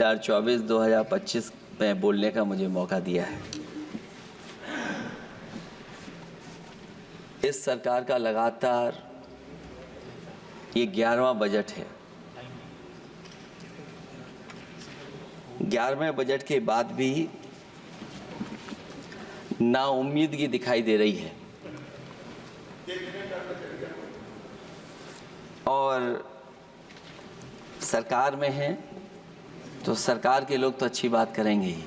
2024-2025 में बोलने का मुझे मौका दिया है। इस सरकार का लगातार ये 11वां बजट है। 11वें बजट के बाद भी नाउम्मीदगी दिखाई दे रही है और सरकार में हैं तो सरकार के लोग तो अच्छी बात करेंगे ही,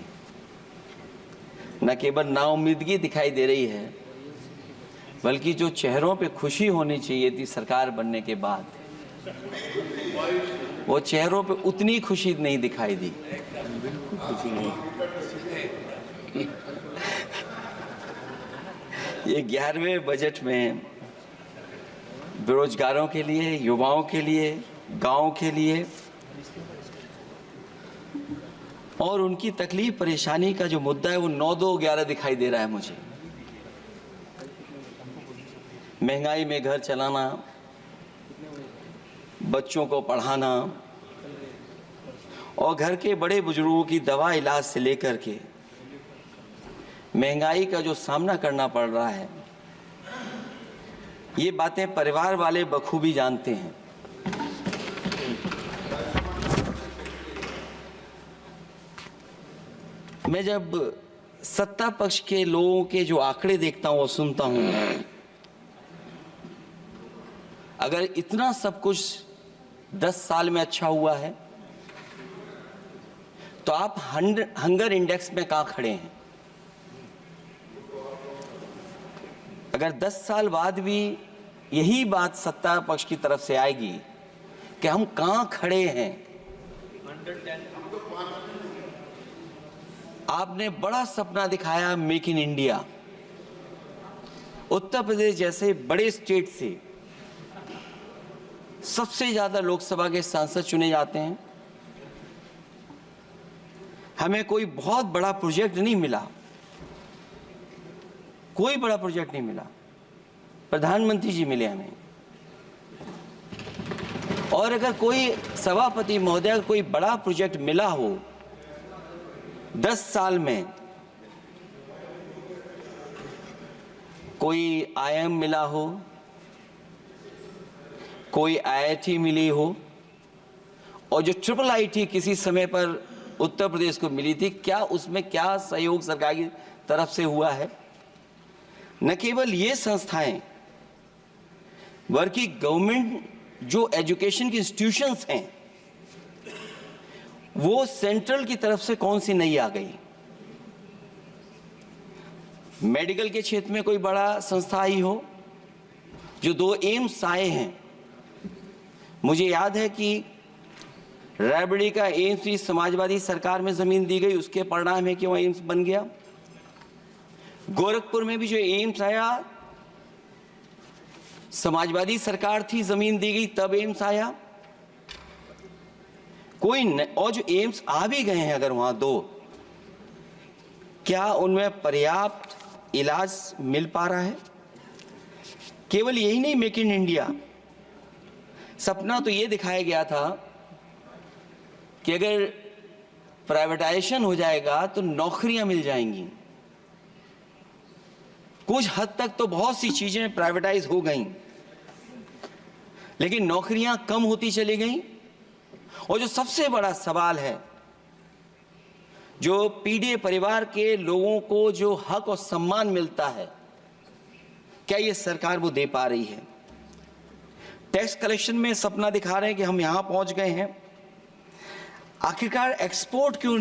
न केवल नाउम्मीदगी दिखाई दे रही है बल्कि जो चेहरों पे खुशी होनी चाहिए थी सरकार बनने के बाद, वो चेहरों पे उतनी खुशी नहीं दिखाई दी। ये 11वें बजट में बेरोजगारों के लिए, युवाओं के लिए, गांव के लिए और उनकी तकलीफ परेशानी का जो मुद्दा है वो 9-2-11 दिखाई दे रहा है मुझे। महंगाई में घर चलाना, बच्चों को पढ़ाना और घर के बड़े बुजुर्गों की दवा इलाज से लेकर के महंगाई का जो सामना करना पड़ रहा है, ये बातें परिवार वाले बखूबी जानते हैं। मैं जब सत्ता पक्ष के लोगों के जो आंकड़े देखता हूं और सुनता हूं, अगर इतना सब कुछ 10 साल में अच्छा हुआ है तो आप हंगर इंडेक्स में कहां खड़े हैं? अगर 10 साल बाद भी यही बात सत्ता पक्ष की तरफ से आएगी कि हम कहां खड़े हैं। आपने बड़ा सपना दिखाया make in India. Uttar Pradesh जैसे बड़े स्टेट से सबसे ज्यादा लोकसभा के सांसद चुने जाते हैं। हमें कोई बहुत बड़ा प्रोजेक्ट नहीं मिला, कोई बड़ा प्रोजेक्ट नहीं मिला, प्रधानमंत्री जी मिले हमें। और अगर कोई सभापति महोदय कोई बड़ा प्रोजेक्ट मिला हो 10 साल में, कोई आईआईएम मिला हो, कोई आईआईटी मिली हो और जो ट्रिपल आईटी किसी समय पर उत्तर प्रदेश को मिली थी, क्या उसमें क्या सहयोग सरकार की तरफ से हुआ है? न केवल ये संस्थाएं बल्कि गवर्नमेंट जो एजुकेशन की इंस्टीट्यूशंस हैं वो सेंट्रल की तरफ से कौन सी नई आ गई? मेडिकल के क्षेत्र में कोई बड़ा संस्था आई हो? जो 2 एम्स आए हैं, मुझे याद है कि रायबरेली का एम्स भी समाजवादी सरकार में जमीन दी गई, उसके परिणाम है कि वह एम्स बन गया। गोरखपुर में भी जो एम्स आया, समाजवादी सरकार थी, जमीन दी गई, तब एम्स आया। और जो एम्स आ भी गए हैं अगर वहां 2, क्या उनमें पर्याप्त इलाज मिल पा रहा है? केवल यही नहीं, मेक इन इंडिया सपना तो ये दिखाया गया था कि अगर प्राइवेटाइजेशन हो जाएगा तो नौकरियां मिल जाएंगी। कुछ हद तक तो बहुत सी चीजें प्राइवेटाइज हो गईं, लेकिन नौकरियां कम होती चली गईं। और जो सबसे बड़ा सवाल है, जो पीड़ित परिवार के लोगों को जो हक और सम्मान मिलता है, क्या ये सरकार वो दे पा रही है? टैक्स कलेक्शन में सपना दिखा रहे हैं कि हम यहां पहुंच गए हैं, आखिरकार एक्सपोर्ट क्यों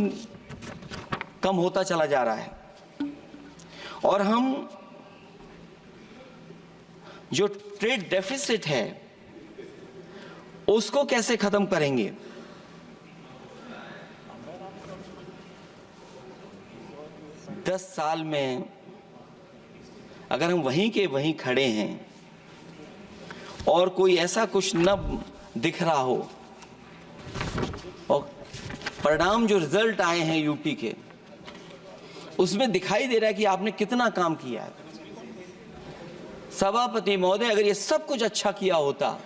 कम होता चला जा रहा है? और हम जो ट्रेड डेफिसिट है उसको कैसे खत्म करेंगे? दस साल में अगर हम वहीं के वहीं खड़े हैं और कोई ऐसा कुछ न दिख रहा हो और परिणाम जो रिजल्ट आए हैं यूपी के, उसमें दिखाई दे रहा है कि आपने कितना काम किया है। सभापति महोदय, अगर ये सब कुछ अच्छा किया होता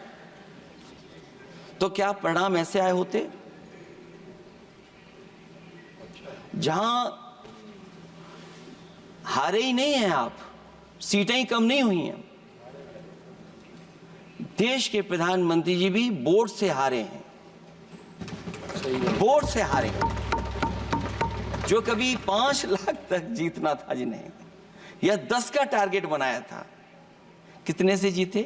तो क्या परिणाम ऐसे आए होते? जहां हारे ही नहीं हैं आप, सीटें ही कम नहीं हुई हैं। देश के प्रधानमंत्री जी भी वोट से हारे हैं, वोट से हारे हैं। जो कभी 5 लाख तक जीतना था जिन्हें, या 10 का टारगेट बनाया था, कितने से जीते?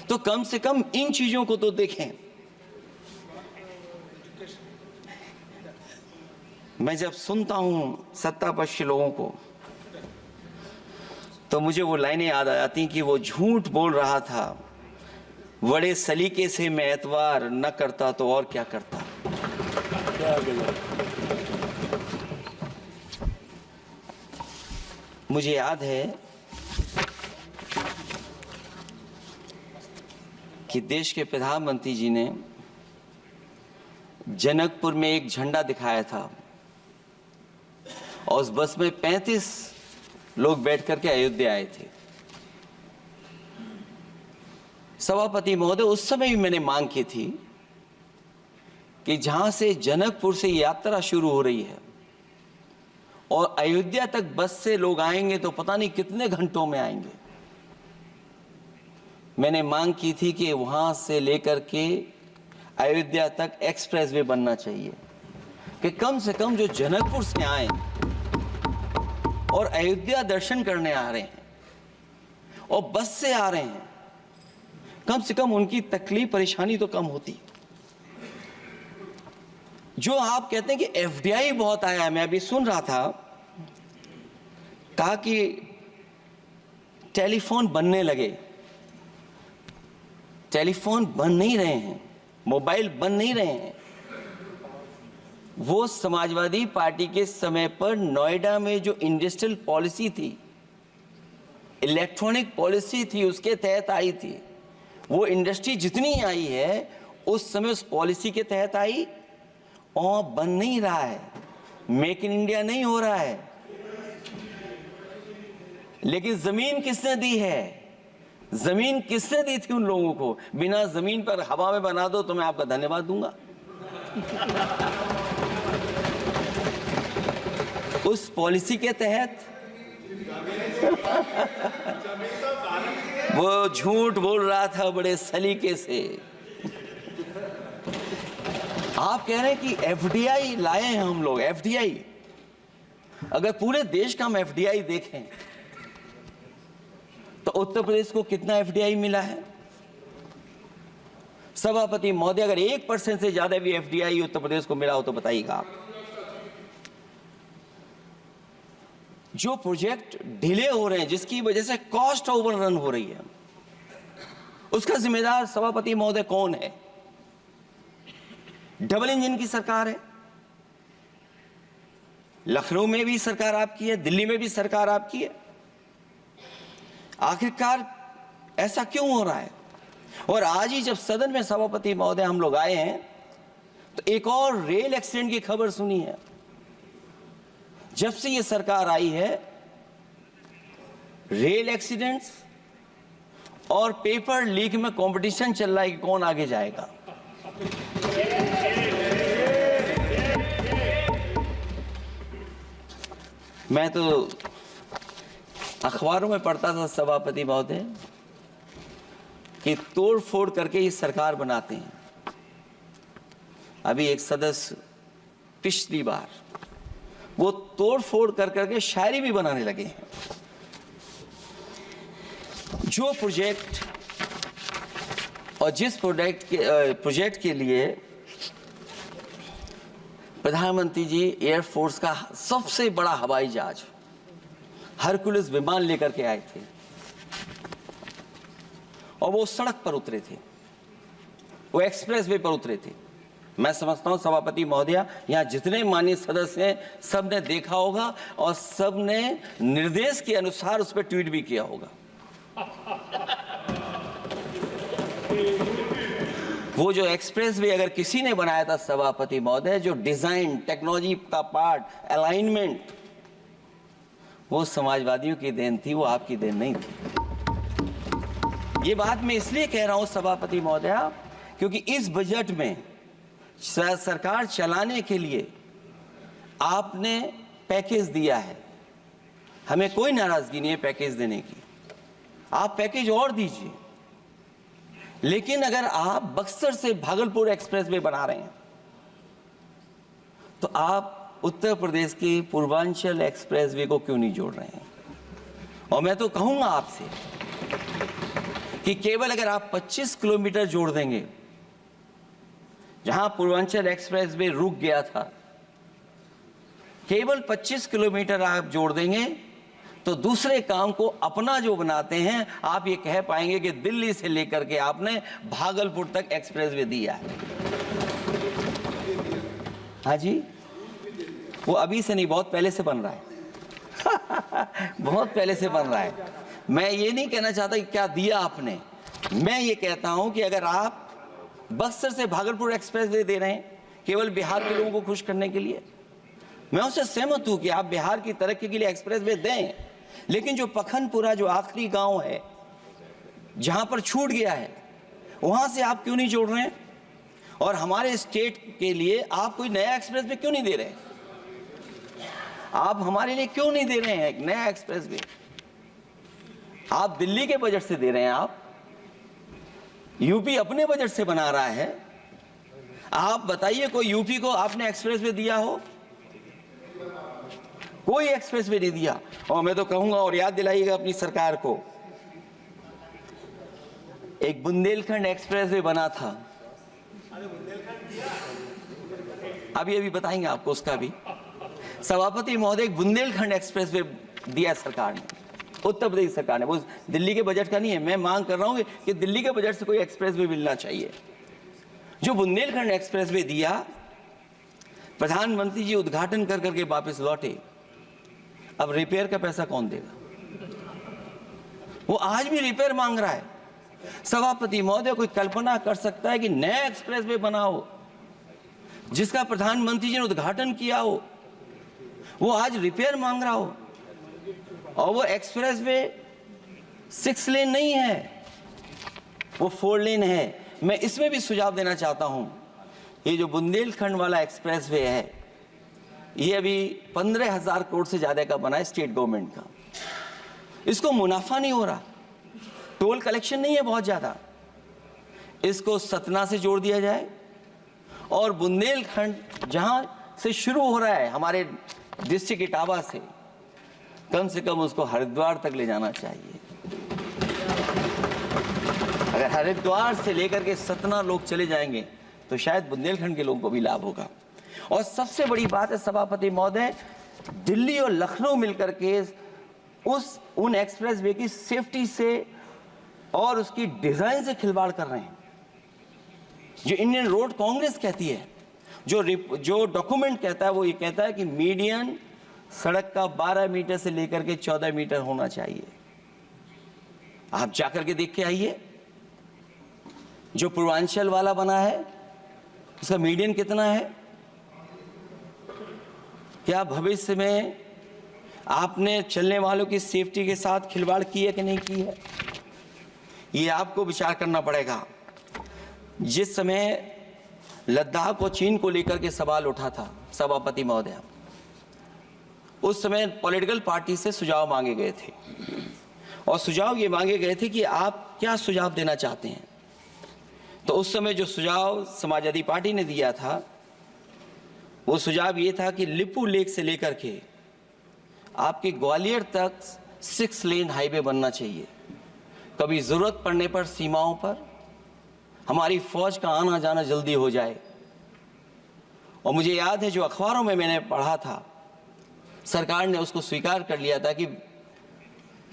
तो कम से कम इन चीजों को तो देखें। मैं जब सुनता हूं सत्तापक्ष लोगों को, तो मुझे वो लाइनें याद आ जाती कि वो झूठ बोल रहा था, बड़े सलीके से मैं एतवार न करता तो और क्या करता। मुझे याद है कि देश के प्रधानमंत्री जी ने जनकपुर में एक झंडा दिखाया था और उस बस में 35 लोग बैठ करके अयोध्या आए थे। सभापति महोदय, उस समय भी मैंने मांग की थी कि जहां से जनकपुर से यात्रा शुरू हो रही है और अयोध्या तक बस से लोग आएंगे तो पता नहीं कितने घंटों में आएंगे। मैंने मांग की थी कि वहां से लेकर के अयोध्या तक एक्सप्रेसवे बनना चाहिए, कि कम से कम जो जनकपुर से आए और अयोध्या दर्शन करने आ रहे हैं और बस से आ रहे हैं, कम से कम उनकी तकलीफ परेशानी तो कम होती। जो आप कहते हैं कि एफडीआई बहुत आया है, मैं अभी सुन रहा था, कहा कि टेलीफोन बनने लगे। टेलीफोन बन नहीं रहे हैं, मोबाइल बन नहीं रहे हैं। वो समाजवादी पार्टी के समय पर नोएडा में जो इंडस्ट्रियल पॉलिसी थी, इलेक्ट्रॉनिक पॉलिसी थी, उसके तहत आई थी। वो इंडस्ट्री जितनी आई है उस समय उस पॉलिसी के तहत आई और बन नहीं रहा है। मेक इन इंडिया नहीं हो रहा है। लेकिन जमीन किसने दी है? जमीन किसने दी थी उन लोगों को? बिना जमीन पर हवा में बना दो तो मैं आपका धन्यवाद दूंगा। उस पॉलिसी के तहत वो झूठ बोल रहा था बड़े सलीके से। आप कह रहे हैं कि एफडीआई लाए हैं हम लोग। एफडीआई, अगर पूरे देश का हम एफडीआई देखें तो उत्तर प्रदेश को कितना एफडीआई मिला है? सभापति महोदय, अगर 1% से ज्यादा भी एफडीआई उत्तर प्रदेश को मिला हो तो बताइएगा आप। जो प्रोजेक्ट डिले हो रहे हैं, जिसकी वजह से कॉस्ट ओवररन हो रही है, उसका जिम्मेदार सभापति महोदय कौन है? डबल इंजन की सरकार है। लखनऊ में भी सरकार आपकी है, दिल्ली में भी सरकार आपकी है। आखिरकार ऐसा क्यों हो रहा है? और आज ही जब सदन में सभापति महोदय हम लोग आए हैं तो एक और रेल एक्सीडेंट की खबर सुनी है। जब से ये सरकार आई है, रेल एक्सीडेंट्स और पेपर लीक में कंपटीशन चल रहा है कि कौन आगे जाएगा। मैं तो अखबारों में पढ़ता था सभापति महोदय कि तोड़ फोड़ करके ये सरकार बनाते हैं। अभी एक सदस्य पिछली बार वो तोड़ फोड़ कर करके शायरी भी बनाने लगे हैं। जो प्रोजेक्ट और जिस प्रोजेक्ट के लिए प्रधानमंत्री जी एयरफोर्स का सबसे बड़ा हवाई जहाज हरकुलिस विमान लेकर के आए थे और वो सड़क पर उतरे थे, वो एक्सप्रेसवे पर उतरे थे। मैं समझता हूं सभापति महोदया, यहां जितने माननीय सदस्य हैं सब ने देखा होगा और सब ने निर्देश के अनुसार उस पर ट्वीट भी किया होगा। वो जो एक्सप्रेसवे अगर किसी ने बनाया था सभापति महोदय, जो डिजाइन, टेक्नोलॉजी का पार्ट, अलाइनमेंट, वो समाजवादियों की देन थी, वो आपकी देन नहीं थी। ये बात मैं इसलिए कह रहा हूं सभापति महोदया क्योंकि इस बजट में सरकार चलाने के लिए आपने पैकेज दिया है, हमें कोई नाराजगी नहीं है पैकेज देने की, आप पैकेज और दीजिए। लेकिन अगर आप बक्सर से भागलपुर एक्सप्रेसवे बना रहे हैं तो आप उत्तर प्रदेश की पूर्वांचल एक्सप्रेसवे को क्यों नहीं जोड़ रहे हैं? और मैं तो कहूंगा आपसे कि केवल अगर आप 25 किलोमीटर जोड़ देंगे, जहां पूर्वांचल एक्सप्रेसवे रुक गया था, केवल 25 किलोमीटर आप जोड़ देंगे तो दूसरे काम को अपना जो बनाते हैं, आप ये कह पाएंगे कि दिल्ली से लेकर के आपने भागलपुर तक एक्सप्रेसवे दिया है। हाँ जी, वो अभी से नहीं, बहुत पहले से बन रहा है। बहुत पहले से बन रहा है। मैं ये नहीं कहना चाहता कि क्या दिया आपने, मैं ये कहता हूं कि अगर आप बक्सर से भागलपुर एक्सप्रेसवे दे रहे हैं केवल बिहार के लोगों को खुश करने के लिए, मैं उससे सहमत हूं कि आप बिहार की तरक्की के लिए एक्सप्रेसवे दें, लेकिन जो पखनपुरा जो आखिरी गांव है जहां पर छूट गया है, वहां से आप क्यों नहीं जोड़ रहे हैं? और हमारे स्टेट के लिए आप कोई नया एक्सप्रेसवे क्यों नहीं दे रहे हैं? आप हमारे लिए क्यों नहीं दे रहे हैं एक नया एक्सप्रेसवे? आप दिल्ली के बजट से दे रहे हैं, आप यूपी अपने बजट से बना रहा है। आप बताइए कोई यूपी को आपने एक्सप्रेसवे दिया हो? कोई एक्सप्रेसवे नहीं दिया। और मैं तो कहूंगा, और याद दिलाइएगा अपनी सरकार को, एक बुंदेलखंड एक्सप्रेसवे बना था, अभी बताएंगे आपको उसका भी। सभापति महोदय, एक बुंदेलखंड एक्सप्रेसवे दिया सरकार ने, उत्तर प्रदेश सरकार ने, वो दिल्ली के बजट का नहीं है। मैं मांग कर रहा हूं कि दिल्ली के बजट से कोई एक्सप्रेसवे मिलना चाहिए। जो बुंदेलखंड एक्सप्रेसवे दिया, प्रधानमंत्री जी उद्घाटन कर करके वापस लौटे, अब रिपेयर का पैसा कौन देगा? वो आज भी रिपेयर मांग रहा है। सभापति महोदय, कोई कल्पना कर सकता है कि नया एक्सप्रेसवे बना हो जिसका प्रधानमंत्री जी ने उद्घाटन किया हो, वो आज रिपेयर मांग रहा हो? और वो एक्सप्रेसवे 6 लेन नहीं है, वो 4 लेन है। मैं इसमें भी सुझाव देना चाहता हूं, ये जो बुंदेलखंड वाला एक्सप्रेसवे है, ये अभी 15,000 करोड़ से ज्यादा का बना है स्टेट गवर्नमेंट का। इसको मुनाफा नहीं हो रहा, टोल कलेक्शन नहीं है बहुत ज्यादा, इसको सतना से जोड़ दिया जाए और बुंदेलखंड जहां से शुरू हो रहा है हमारे डिस्ट्रिक्ट इटावा से कम उसको हरिद्वार तक ले जाना चाहिए। अगर हरिद्वार से लेकर के सतना लोग चले जाएंगे तो शायद बुंदेलखंड के लोगों को भी लाभ होगा। और सबसे बड़ी बात है सभापति महोदय, दिल्ली और लखनऊ मिलकर के उन एक्सप्रेसवे की सेफ्टी से और उसकी डिजाइन से खिलवाड़ कर रहे हैं। जो इंडियन रोड कांग्रेस कहती है, जो डॉक्यूमेंट कहता है, वो ये कहता है कि मीडियन सड़क का 12 मीटर से लेकर के 14 मीटर होना चाहिए। आप जाकर के देख के आइए, जो पूर्वांचल वाला बना है उसका मीडियन कितना है? क्या भविष्य में आपने चलने वालों की सेफ्टी के साथ खिलवाड़ की है कि नहीं की है? ये आपको विचार करना पड़ेगा। जिस समय लद्दाख और चीन को लेकर के सवाल उठा था सभापति महोदय, उस समय पॉलिटिकल पार्टी से सुझाव मांगे गए थे और सुझाव ये मांगे गए थे कि आप क्या सुझाव देना चाहते हैं। तो उस समय जो सुझाव समाजवादी पार्टी ने दिया था, वो सुझाव ये था कि लिपू लेक से लेकर के आपके ग्वालियर तक 6 लेन हाईवे बनना चाहिए। कभी जरूरत पड़ने पर सीमाओं पर हमारी फौज का आना जाना जल्दी हो जाए। और मुझे याद है, जो अखबारों में मैंने पढ़ा था, सरकार ने उसको स्वीकार कर लिया था कि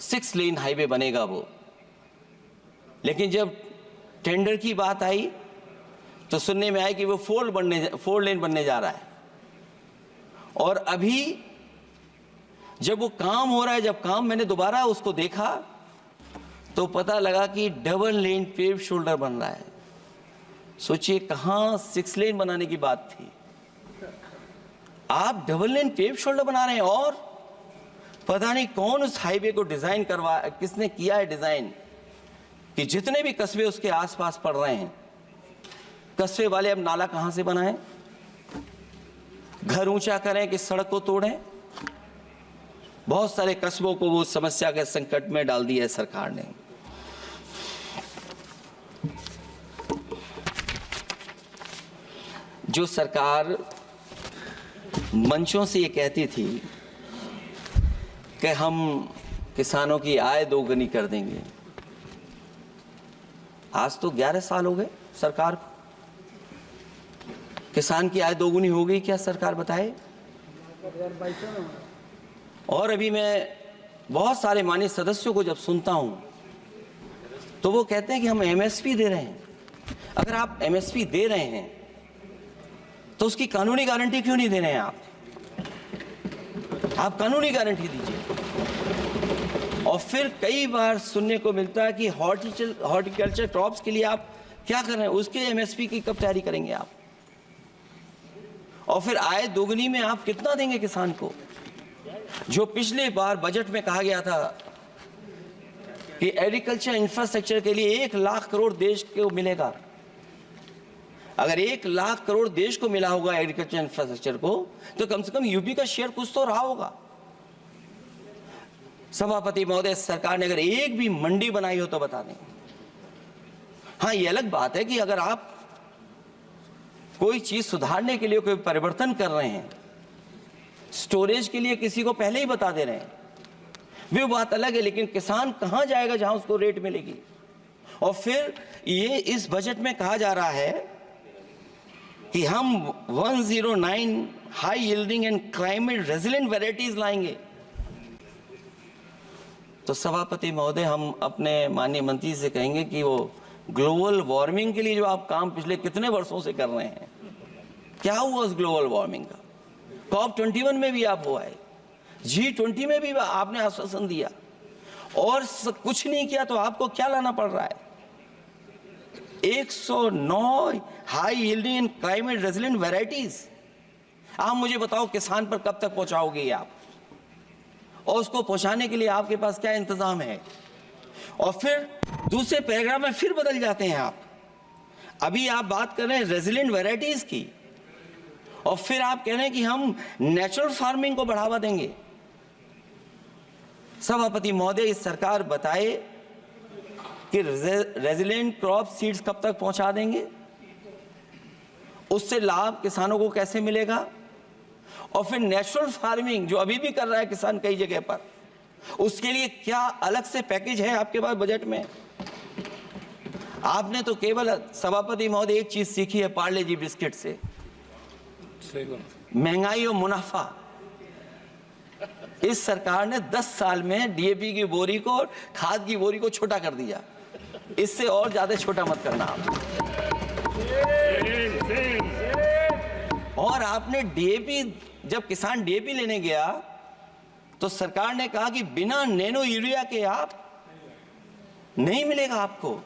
6 लेन हाईवे बनेगा वो। लेकिन जब टेंडर की बात आई तो सुनने में आया कि वो 4 लेन बनने जा रहा है। और अभी जब वो काम हो रहा है, जब काम मैंने दोबारा उसको देखा तो पता लगा कि डबल लेन पेव शोल्डर बन रहा है। सोचिए, कहां 6 लेन बनाने की बात थी, आप डबल लेन पेव शोल्डर बना रहे हैं। और पता नहीं कौन उस हाईवे को डिजाइन किसने किया है डिजाइन, कि जितने भी कस्बे उसके आसपास पड़ रहे हैं, कस्बे वाले अब नाला कहां से बनाएं? घर ऊंचा करें कि सड़क को तोड़ें। बहुत सारे कस्बों को वो समस्या के संकट में डाल दिया है सरकार ने। जो सरकार मंचों से ये कहती थी कि हम किसानों की आय दोगुनी कर देंगे, आज तो 11 साल हो गए सरकार को। किसान की आय दोगुनी हो गई क्या सरकार बताए? और अभी मैं बहुत सारे माननीय सदस्यों को जब सुनता हूं तो वो कहते हैं कि हम एमएसपी दे रहे हैं। अगर आप एमएसपी दे रहे हैं तो उसकी कानूनी गारंटी क्यों नहीं दे रहे हैं आप कानूनी गारंटी दीजिए। और फिर कई बार सुनने को मिलता है कि हॉर्टिकल्चर क्रॉप्स के लिए आप क्या कर रहे हैं, उसके एमएसपी की कब तैयारी करेंगे आप? और फिर आय दोगुनी में आप कितना देंगे किसान को? जो पिछले बार बजट में कहा गया था कि एग्रीकल्चर इंफ्रास्ट्रक्चर के लिए 1 लाख करोड़ देश को मिलेगा। अगर 1 लाख करोड़ देश को मिला होगा एग्रीकल्चर इंफ्रास्ट्रक्चर को, तो कम से कम यूपी का शेयर कुछ तो रहा होगा। सभापति महोदय, सरकार ने अगर एक भी मंडी बनाई हो तो बता दें। हाँ, ये अलग बात है कि अगर आप कोई चीज सुधारने के लिए कोई परिवर्तन कर रहे हैं, स्टोरेज के लिए किसी को पहले ही बता दे रहे हैं, वो बात अलग है। लेकिन किसान कहां जाएगा जहां उसको रेट मिलेगी? और फिर ये इस बजट में कहा जा रहा है कि हम 109 high yielding and climate resilient varieties लाएंगे। तो सभापति महोदय, हम अपने माननीय मंत्री से कहेंगे कि वो ग्लोबल वार्मिंग के लिए जो आप काम पिछले कितने वर्षों से कर रहे हैं, क्या हुआ उस ग्लोबल वार्मिंग का? COP21 में भी आप हुआ है, G20 में भी आपने आश्वासन दिया और कुछ नहीं किया, तो आपको क्या लाना पड़ रहा है? 109 high yielding and climate resilient varieties. आप मुझे बताओ किसान पर कब तक पहुंचाओगे आप? और उसको पहुंचाने के लिए आपके पास क्या इंतजाम है? और फिर दूसरे पैराग्राफ में फिर बदल जाते हैं आप। अभी आप बात कर रहे हैं रेजिलेंट वैरायटीज की और फिर आप कह रहे हैं कि हम नेचुरल फार्मिंग को बढ़ावा देंगे। सभापति महोदय, इस सरकार बताए कि रेजिलेंट क्रॉप सीड्स कब तक पहुंचा देंगे, उससे लाभ किसानों को कैसे मिलेगा, और फिर नेचुरल फार्मिंग जो अभी भी कर रहा है किसान कई जगह पर, उसके लिए क्या अलग से पैकेज है आपके पास बजट में? आपने तो केवल सभापति महोदय एक चीज सीखी है पार्ले जी बिस्किट से, महंगाई और मुनाफा। इस सरकार ने 10 साल में डीएपी की बोरी को और खाद की बोरी को छोटा कर दिया। इससे और ज्यादा छोटा मत करना आप। और आपने डीएपी, जब किसान डीएपी लेने गया तो सरकार ने कहा कि बिना नैनो यूरिया के आप नहीं मिलेगा आपको।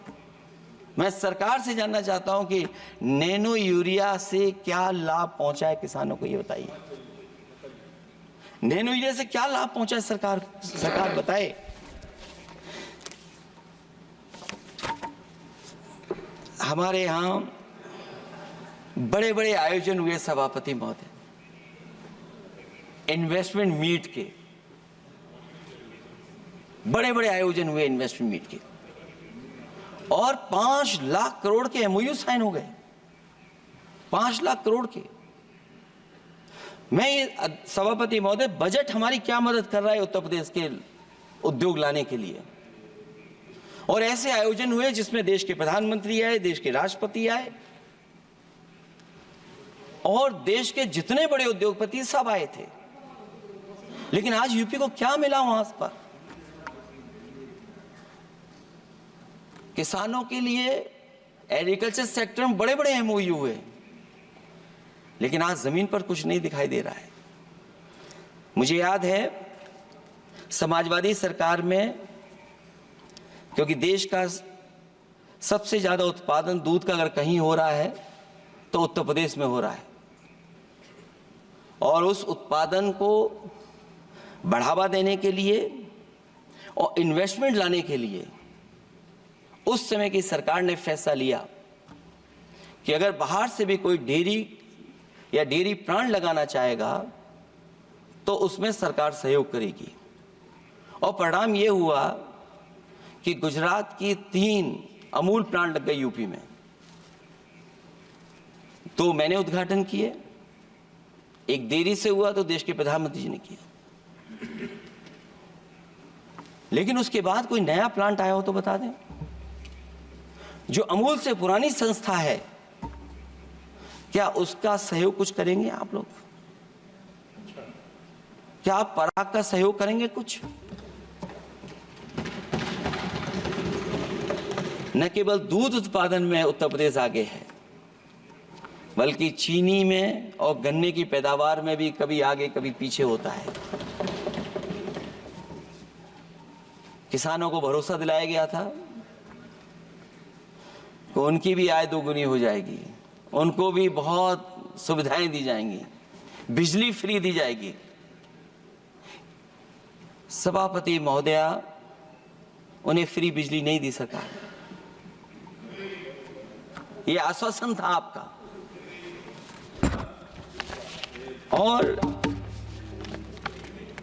मैं सरकार से जानना चाहता हूं कि नैनो यूरिया से क्या लाभ पहुंचा है किसानों को, ये बताइए। नैनो यूरिया से क्या लाभ पहुंचा है सरकार बताए। हमारे यहां बड़े बड़े आयोजन हुए सभापति महोदय, इन्वेस्टमेंट मीट के बड़े बड़े आयोजन हुए इन्वेस्टमेंट मीट के, और 5 लाख करोड़ के एमओयू साइन हो गए। 5 लाख करोड़ के। मैं ये सभापति महोदय, बजट हमारी क्या मदद कर रहा है उत्तर प्रदेश के उद्योग लाने के लिए? और ऐसे आयोजन हुए जिसमें देश के प्रधानमंत्री आए, देश के राष्ट्रपति आए और देश के जितने बड़े उद्योगपति सब आए थे। लेकिन आज यूपी को क्या मिला वहां पर? किसानों के लिए एग्रीकल्चर सेक्टर में बड़े बड़े एमओयू हुए, लेकिन आज जमीन पर कुछ नहीं दिखाई दे रहा है। मुझे याद है समाजवादी सरकार में, क्योंकि देश का सबसे ज्यादा उत्पादन दूध का अगर कहीं हो रहा है तो उत्तर प्रदेश में हो रहा है, और उस उत्पादन को बढ़ावा देने के लिए और इन्वेस्टमेंट लाने के लिए उस समय की सरकार ने फैसला लिया कि अगर बाहर से भी कोई डेयरी या डेयरी प्लांट लगाना चाहेगा तो उसमें सरकार सहयोग करेगी। और परिणाम ये हुआ कि गुजरात की 3 अमूल प्लांट लग गए यूपी में। तो मैंने उद्घाटन किए, एक देरी से हुआ तो देश के प्रधानमंत्री जी ने किया। लेकिन उसके बाद कोई नया प्लांट आया हो तो बता दें। जो अमूल से पुरानी संस्था है, क्या उसका सहयोग कुछ करेंगे आप लोग? क्या आप पराग का सहयोग करेंगे कुछ? न केवल दूध उत्पादन में उत्तर प्रदेश आगे है, बल्कि चीनी में और गन्ने की पैदावार में भी कभी आगे कभी पीछे होता है। किसानों को भरोसा दिलाया गया था कि उनकी भी आय दोगुनी हो जाएगी, उनको भी बहुत सुविधाएं दी जाएंगी, बिजली फ्री दी जाएगी। सभापति महोदया, उन्हें फ्री बिजली नहीं दी सका। ये आश्वासन था आपका। और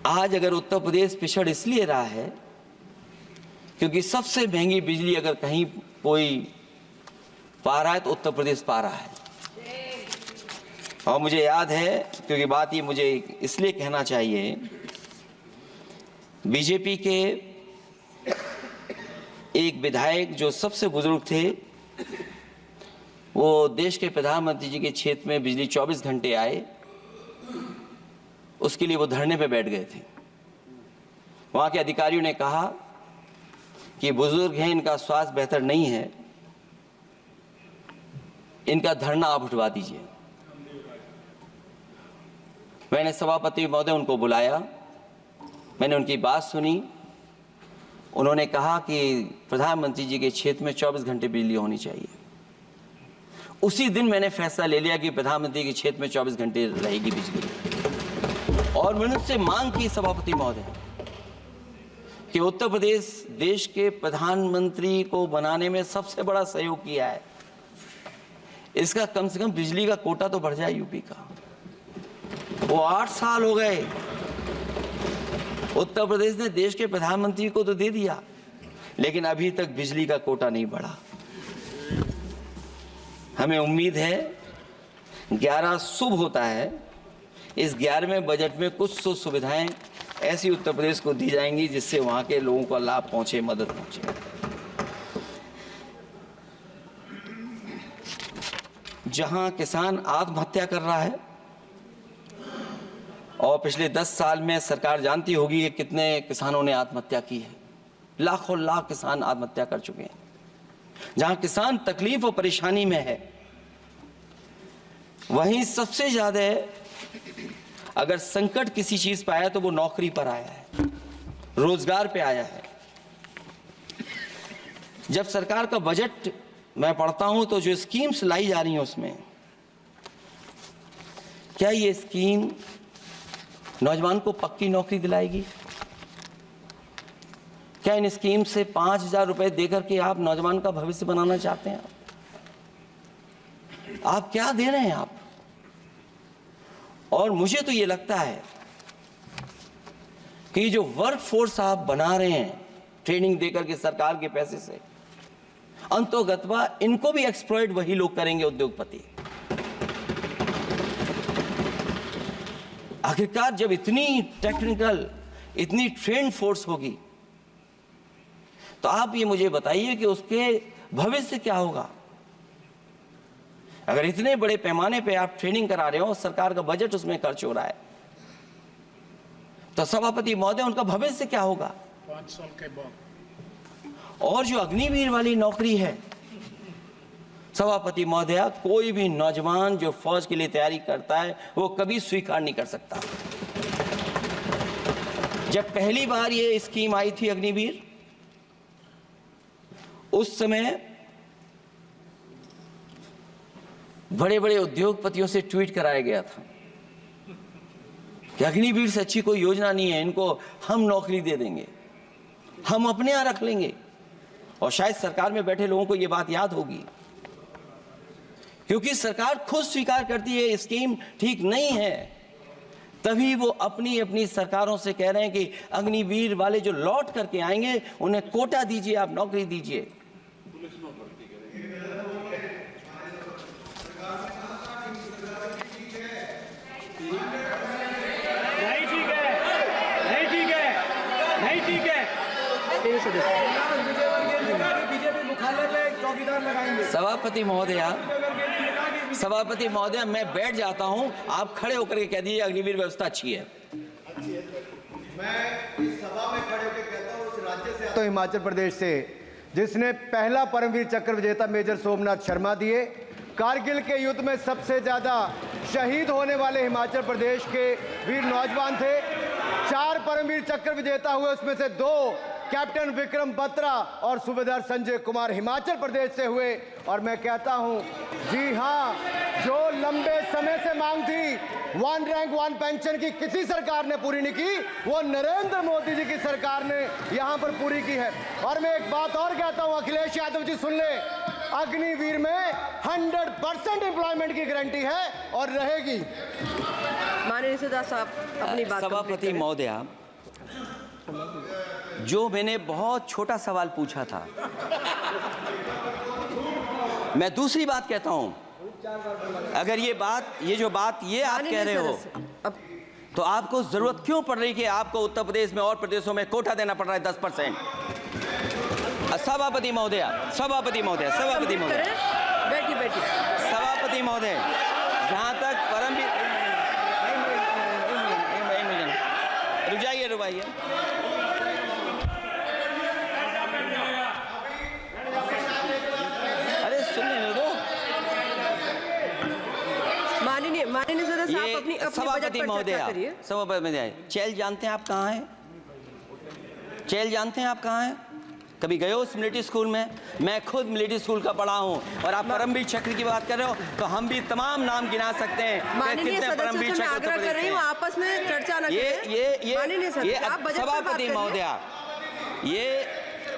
आज अगर उत्तर प्रदेश पिछड़ इसलिए रहा है क्योंकि सबसे महंगी बिजली अगर कहीं कोई पा रहा है तो उत्तर प्रदेश पा रहा है। और मुझे याद है, क्योंकि बात ये मुझे इसलिए कहना चाहिए, बीजेपी के एक विधायक जो सबसे बुजुर्ग थे, वो देश के प्रधानमंत्री जी के क्षेत्र में बिजली 24 घंटे आए, उसके लिए वो धरने पे बैठ गए थे। वहां के अधिकारियों ने कहा कि बुजुर्ग हैं, इनका स्वास्थ्य बेहतर नहीं है, इनका धरना आप उठवा दीजिए। मैंने सभापति महोदय उनको बुलाया, मैंने उनकी बात सुनी। उन्होंने कहा कि प्रधानमंत्री जी के क्षेत्र में 24 घंटे बिजली होनी चाहिए। उसी दिन मैंने फैसला ले लिया कि प्रधानमंत्री के क्षेत्र में 24 घंटे रहेगी बिजली। और मैंने उससे मांग की सभापति महोदय कि उत्तर प्रदेश देश के प्रधानमंत्री को बनाने में सबसे बड़ा सहयोग किया है, इसका कम से कम बिजली का कोटा तो बढ़ जाए यूपी का। वो 8 साल हो गए, उत्तर प्रदेश ने देश के प्रधानमंत्री को तो दे दिया, लेकिन अभी तक बिजली का कोटा नहीं बढ़ा। हमें उम्मीद है 11 शुभ होता है, इस 11वें बजट में कुछ तो सुविधाएं ऐसी उत्तर प्रदेश को दी जाएंगी जिससे वहां के लोगों को लाभ पहुंचे, मदद पहुंचे। जहां किसान आत्महत्या कर रहा है, और पिछले 10 साल में सरकार जानती होगी कि कितने किसानों ने आत्महत्या की है, लाखों लाख किसान आत्महत्या कर चुके हैं। जहां किसान तकलीफ और परेशानी में है, वहीं सबसे ज्यादा अगर संकट किसी चीज पर आया तो वो नौकरी पर आया है, रोजगार पे आया है। जब सरकार का बजट मैं पढ़ता हूं तो जो स्कीम्स लाई जा रही हैं उसमें, क्या ये स्कीम नौजवान को पक्की नौकरी दिलाएगी? क्या इन स्कीम से 5,000 रुपए देकर के आप नौजवान का भविष्य बनाना चाहते हैं? आप क्या दे रहे हैं आप? और मुझे तो ये लगता है कि जो वर्क फोर्स आप बना रहे हैं ट्रेनिंग देकर के सरकार के पैसे से, अंतोगत्वा इनको भी एक्सप्लॉइट वही लोग करेंगे, उद्योगपति। आखिरकार जब इतनी टेक्निकल, इतनी ट्रेन फोर्स होगी, तो आप ये मुझे बताइए कि उसके भविष्य क्या होगा। अगर इतने बड़े पैमाने पे आप ट्रेनिंग करा रहे हो, सरकार का बजट उसमें खर्च हो रहा है, तो सभापति महोदय उनका भविष्य क्या होगा 5 साल के बाद? और जो अग्निवीर वाली नौकरी है, सभापति महोदय, कोई भी नौजवान जो फौज के लिए तैयारी करता है वो कभी स्वीकार नहीं कर सकता। जब पहली बार ये स्कीम आई थी अग्निवीर, उस समय बड़े बड़े उद्योगपतियों से ट्वीट कराया गया था कि अग्निवीर से अच्छी कोई योजना नहीं है, इनको हम नौकरी दे देंगे, हम अपने यहां रख लेंगे। और शायद सरकार में बैठे लोगों को यह बात याद होगी क्योंकि सरकार खुद स्वीकार करती है स्कीम ठीक नहीं है, तभी वो अपनी अपनी सरकारों से कह रहे हैं कि अग्निवीर वाले जो लौट करके आएंगे उन्हें कोटा दीजिए, आप नौकरी दीजिए। सभापति महोदय, मैं बैठ जाता हूं, आप खड़े होकर के कह दीजिए अग्निवीर व्यवस्था अच्छी है। मैं इस सभा में खड़े होकर कहता हूं, उस राज्य से आता हूं, हिमाचल प्रदेश से, जिसने पहला परमवीर चक्र विजेता मेजर सोमनाथ शर्मा दिए। कारगिल के युद्ध में सबसे ज्यादा शहीद होने वाले हिमाचल प्रदेश के वीर नौजवान थे। 4 परमवीर चक्र विजेता हुए, उसमें से 2 कैप्टन विक्रम बत्रा और सूबेदार संजय कुमार हिमाचल प्रदेश से हुए। और मैं कहता हूं, जी हां, जो लंबे समय से मांग थी 1 रैंक 1 पेंशन की किसी सरकार ने पूरी नहीं की, वो नरेंद्र मोदी जी की सरकार ने यहां पर पूरी की है। और मैं एक बात और कहता हूं, अखिलेश यादव जी सुन ले, अग्निवीर में 100% एम्प्लॉयमेंट की गारंटी है और रहेगी। माननीय सदा साहब अपनी बात। सभापति महोदया, जो मैंने बहुत छोटा सवाल पूछा था, मैं दूसरी बात कहता हूं, अगर ये जो बात आप कह रहे हो, तो आपको जरूरत क्यों पड़ रही कि आपको उत्तर प्रदेश में और प्रदेशों में कोटा देना पड़ रहा है 10%? सभापति महोदय, बैठिए। सभापति महोदय, जहां तक परमवीर, रुक जाइए, अरे सुनने दो। माननीय सदस्य साहब अपनी सभापति महोदय, चैल जानते हैं आप कहाँ हैं? चैल जानते हैं आप कहाँ हैं? कभी गए हो मिलिट्री स्कूल में? मैं खुद मिलिट्री स्कूल का पढ़ा हूँ। और आप परमवीर चक्र की बात कर रहे हो, तो हम भी तमाम नाम गिना सकते हैं कि कितने परमवीर चक्र आग्रह कर रही हूँ, आपस में चर्चा न करें। ये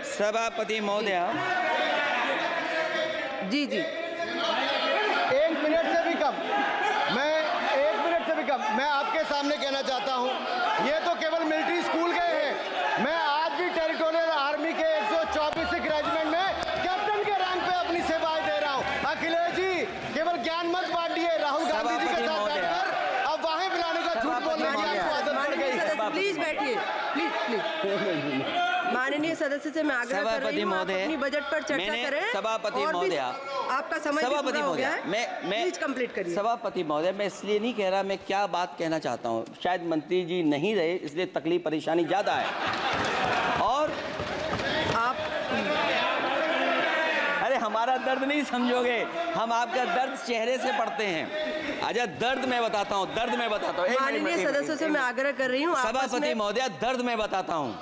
सभापति महोदया, जी 1 मिनट से भी कम, मैं आपके सामने कहना चाहता हूं, ये तो केवल मिलिट्री स्कूल गए हैं। मैं आज भी टेरिटोरियल आर्मी के 124 रेजिमेंट में कैप्टन के रैंक पे अपनी सेवाएं दे रहा हूं। अखिलेश जी केवल ज्ञान मत बांटिए, राहुल गांधी जी के साथ बैठकर अब वहां बुलाने का झूठ बोलने की आपको आदत पड़ गई। प्लीज बैठिए, प्लीज। माननीय सदस्य से मैं आग्रह कर रही हूं, आप अपनी बजट पर चर्चा करें। सभापति महोदय, आपका समय पूरा हो गया है, मैं प्लीज कंप्लीट करिए। सभापति महोदय, मैं इसलिए नहीं कह रहा, मैं क्या बात कहना चाहता हूँ, शायद मंत्री जी नहीं रहे इसलिए तकलीफ परेशानी ज्यादा है। और आप, अरे हमारा दर्द नहीं समझोगे, हम आपका दर्द चेहरे से पढ़ते हैं। अच्छा, दर्द मैं बताता हूँ। माननीय सदस्यों से मैं आग्रह कर रही हूँ, सभापति महोदय, दर्द मैं बताता हूँ।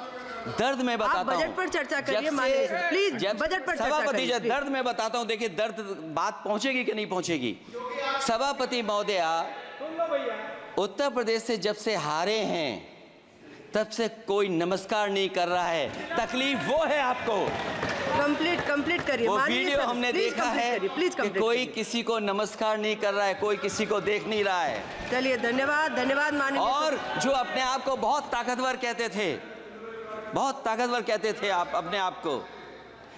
आप बजट पर चर्चा करिए, प्लीज बजट पर चर्चा सभापति करिए। जी, दर्द मैं बताता हूँ, देखिए दर्द बात पहुंचेगी कि नहीं पहुंचेगी। सभापति महोदय, उत्तर प्रदेश से जब से हारे हैं तब से कोई नमस्कार नहीं कर रहा है। तकलीफ वो है आपको। कंप्लीट करिए। वो वीडियो हमने देखा है कि कोई किसी को नमस्कार नहीं कर रहा है, कोई किसी को देख नहीं रहा है। चलिए, धन्यवाद माननीय। और जो अपने आप को बहुत ताकतवर कहते थे आप अपने आप को,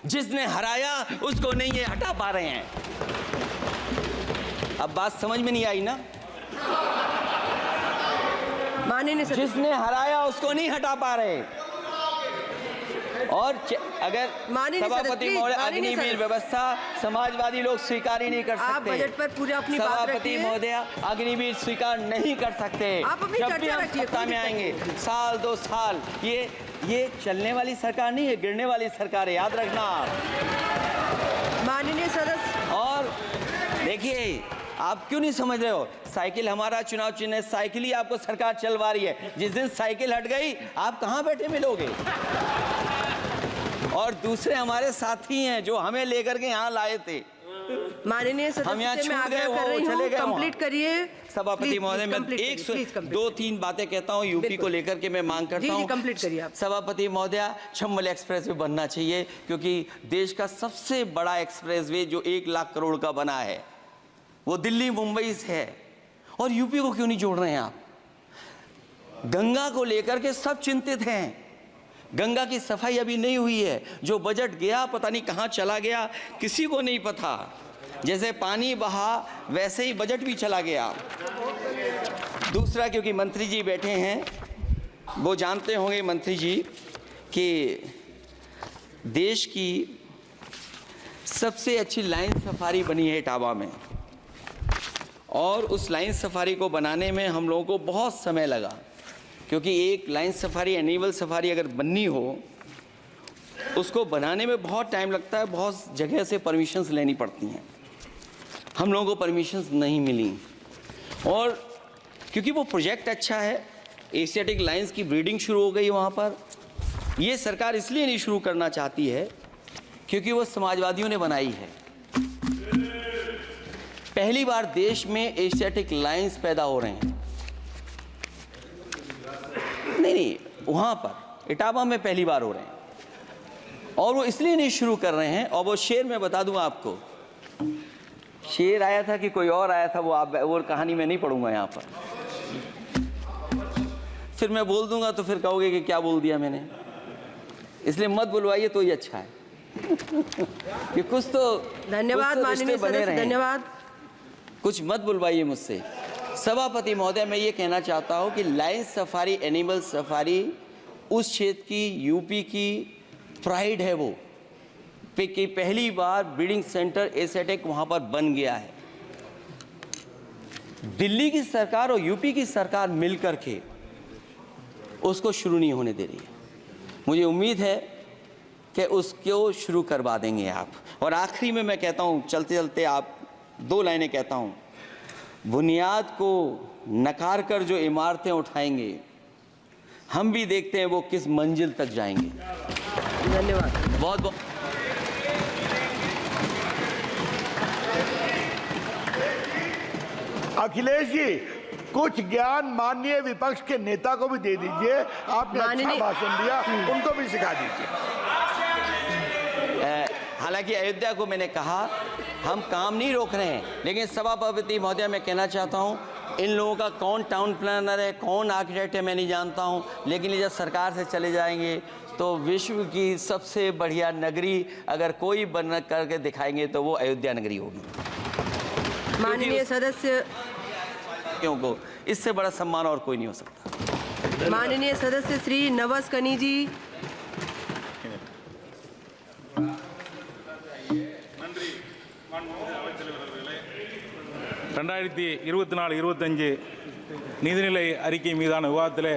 जिसने हराया उसको नहीं ये हटा पा रहे हैं। अब बात समझ में नहीं आई ना? माननीय जिसने हराया उसको नहीं हटा पा रहे। और अगर सभापति महोदय, अग्निवीर व्यवस्था समाजवादी लोग स्वीकार ही नहीं कर सकते। आप बजट पर पूरा अपनी बात रखिए। सभापति महोदय, अग्निवीर स्वीकार नहीं कर सकते। आप अपनी जब भी हम सत्ता में आएंगे, साल 2 साल, ये चलने वाली सरकार नहीं है, गिरने वाली सरकार है, याद रखना। माननीय सदस्य, और देखिए, आप क्यों नहीं समझ रहे हो? साइकिल हमारा चुनाव चिन्ह है, साइकिल ही आपको सरकार चलवा रही है। जिस दिन साइकिल हट गई, आप कहां बैठे मिलोगे? और दूसरे हमारे साथी हैं जो हमें लेकर के यहाँ लाए थे। माननीय सदस्य से मैं आग्रह कर रही हूं, कंप्लीट करिए। सभापति महोदय, मैं 2-3 बातें कहता हूं यूपी को लेकर के, मैं मांग करता हूं। कंप्लीट करिए आप। सभापति महोदय, चंबल एक्सप्रेस वे बनना चाहिए, क्योंकि देश का सबसे बड़ा एक्सप्रेस वे जो 1 लाख करोड़ का बना है, वो दिल्ली मुंबई से है, और यूपी को क्यों नहीं जोड़ रहे हैं आप? गंगा को लेकर के सब चिंतित हैं। गंगा की सफाई अभी नहीं हुई है। जो बजट गया पता नहीं कहाँ चला गया, किसी को नहीं पता। जैसे पानी बहा वैसे ही बजट भी चला गया। दूसरा, क्योंकि मंत्री जी बैठे हैं, वो जानते होंगे मंत्री जी कि देश की सबसे अच्छी लाइन सफारी बनी है इटावा में, और उस लाइन सफारी को बनाने में हम लोगों को बहुत समय लगा, क्योंकि एक लाइन सफारी, एनिमल सफारी अगर बननी हो, उसको बनाने में बहुत टाइम लगता है, बहुत जगह से परमिशंस लेनी पड़ती हैं। हम लोगों को परमिशंस नहीं मिली, और क्योंकि वो प्रोजेक्ट अच्छा है, एशियाटिक लाइन्स की ब्रीडिंग शुरू हो गई वहाँ पर। ये सरकार इसलिए नहीं शुरू करना चाहती है क्योंकि वो समाजवादियों ने बनाई है। पहली बार देश में एशियाटिक लाइन्स पैदा हो रहे हैं। नहीं, वहाँ पर इटावा में पहली बार हो रहे हैं, और वो इसलिए नहीं शुरू कर रहे हैं। और वो शेर मैं बता दूंगा आपको, शेर आया था कि कोई और आया था, वो कहानी मैं नहीं पढ़ूंगा यहाँ पर, फिर मैं बोल दूंगा तो फिर कहोगे कि क्या बोल दिया मैंने, इसलिए मत बुलवाइए तो ही अच्छा है। कि कुछ तो धन्यवाद माननीय सदस्य, धन्यवाद। कुछ मत बुलवाइए मुझसे। सभापति महोदय, मैं ये कहना चाहता हूँ कि लाइन सफारी, एनिमल सफारी उस क्षेत्र की, यूपी की प्राइड है वो, कि पहली बार ब्रीडिंग सेंटर एशियाटिक वहाँ पर बन गया है। दिल्ली की सरकार और यूपी की सरकार मिलकर के उसको शुरू नहीं होने दे रही है। मुझे उम्मीद है कि उसको शुरू करवा देंगे आप। और आखिरी में मैं कहता हूँ, चलते चलते आप 2 लाइनें कहता हूँ, बुनियाद को नकार कर जो इमारतें उठाएंगे, हम भी देखते हैं वो किस मंजिल तक जाएंगे। धन्यवाद। बहुत बहुत अखिलेश जी, कुछ ज्ञान माननीय विपक्ष के नेता को भी दे दीजिए। आपने अच्छा भाषण दिया, उनको भी सिखा दीजिए। हालांकि अयोध्या को मैंने कहा हम काम नहीं रोक रहे हैं, लेकिन सभापति महोदय मैं कहना चाहता हूं, इन लोगों का कौन टाउन प्लानर है, कौन आर्किटेक्ट है, मैं नहीं जानता हूं, लेकिन जब सरकार से चले जाएंगे तो विश्व की सबसे बढ़िया नगरी अगर कोई बन करके दिखाएंगे तो वो अयोध्या नगरी होगी। माननीय सदस्य, को इससे बड़ा सम्मान और कोई नहीं हो सकता। माननीय सदस्य श्री नवस कनी जी। நன்றி 2024-25 நிதிநிலை அறிக்கை மீதான விவாதத்தில்